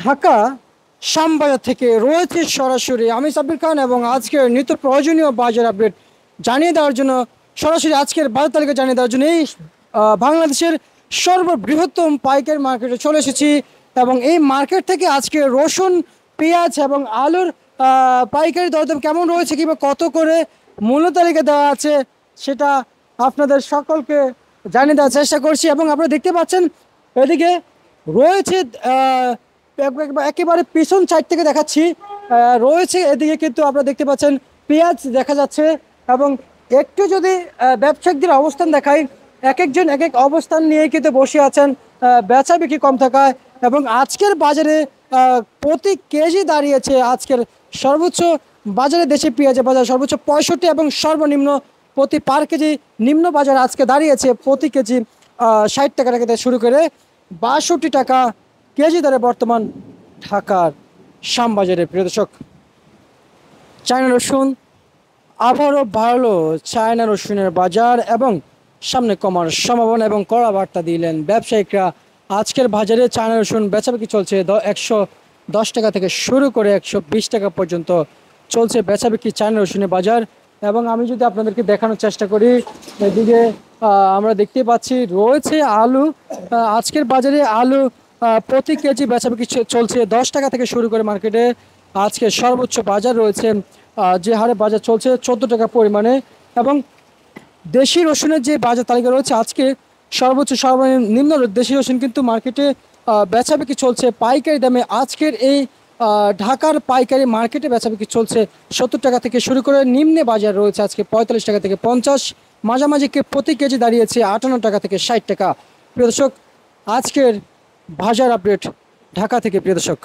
ঢাকা শ্যামবাজার থেকে রয়েছে সরাসরি আমি সাব্বির খান এবং আজকের নিত্য প্রয়োজনীয় বাজার আপডেট জানিয়ে দেওয়ার জন্য সরাসরি আজকের বাজার তালিকা জানিয়ে দেওয়ার জন্য এই বাংলাদেশের সর্ববৃহত্তম পাইকারি মার্কেটে চলে এসেছি এবং এই মার্কেট থেকে আজকে রসুন পেঁয়াজ এবং আলুর পাইকারি দরদাম কেমন রয়েছে কিংবা কত করে মূল্য তালিকা দেওয়া আছে সেটা আপনাদের সকলকে জানিয়ে দেওয়ার চেষ্টা করছি। এবং আপনারা দেখতে পাচ্ছেন এদিকে রয়েছে একেবারে পিছন সাইড থেকে দেখাচ্ছি রয়েছে এদিকে কিন্তু আপনারা দেখতে পাচ্ছেন পেঁয়াজ দেখা যাচ্ছে এবং একটু যদি ব্যবসায়িকদের অবস্থান দেখাই এক একজন এক এক অবস্থান নিয়ে কিন্তু বসে আছেন বেচা বিক্রি কম থাকায় এবং আজকের বাজারে প্রতি কেজি দাঁড়িয়েছে আজকের সর্বোচ্চ বাজারে দেশি পেঁয়াজের বাজার সর্বোচ্চ 65 এবং সর্বনিম্ন প্রতি পার কেজি নিম্ন বাজার আজকে দাঁড়িয়েছে প্রতি কেজি 60 টাকা থেকে শুরু করে 62 টাকা কেজি দরে বর্তমান ঢাকার শ্যামবাজারে। প্রিয় দর্শক, চায়না রসুন আবারও বাড়লো চায়না রসুনের বাজার এবং সামনে কমার সম্ভাবনা এবং কড়া বার্তা দিলেন ব্যবসায়িকরা। আজকের বাজারে চায়না রসুন বেচাবিক্রি চলছে 110 টাকা থেকে শুরু করে 120 টাকা পর্যন্ত চলছে বেচাবিক্রি চায়না রসুনের বাজার। এবং আমি যদি আপনাদেরকে দেখানোর চেষ্টা করি এদিকে আমরা দেখতে পাচ্ছি রয়েছে আলু। আজকের বাজারে আলু প্রতি কেজি বেচাবিক্রি চলছে 10 টাকা থেকে শুরু করে মার্কেটে আজকে সর্বোচ্চ বাজার রয়েছে যে হারে বাজার চলছে 14 টাকা পরিমাণে। এবং দেশি রসুনের যে বাজার তালিকা রয়েছে আজকে সর্বোচ্চ সর্বনিম্ন দেশি রসুন কিন্তু মার্কেটে বেচাবিক্রি চলছে পাইকারি দামে। আজকের এই ঢাকার পাইকারি মার্কেটে বেচাবিক্রি চলছে 70 টাকা থেকে শুরু করে নিম্নে বাজার রয়েছে আজকে 45 টাকা থেকে 50, মাঝামাঝি প্রতি কেজি দাঁড়িয়েছে 58 টাকা থেকে 60 টাকা। প্রিয় দর্শক, আজকের বাজার আপডেট ঢাকা থেকে প্রিয় দর্শক।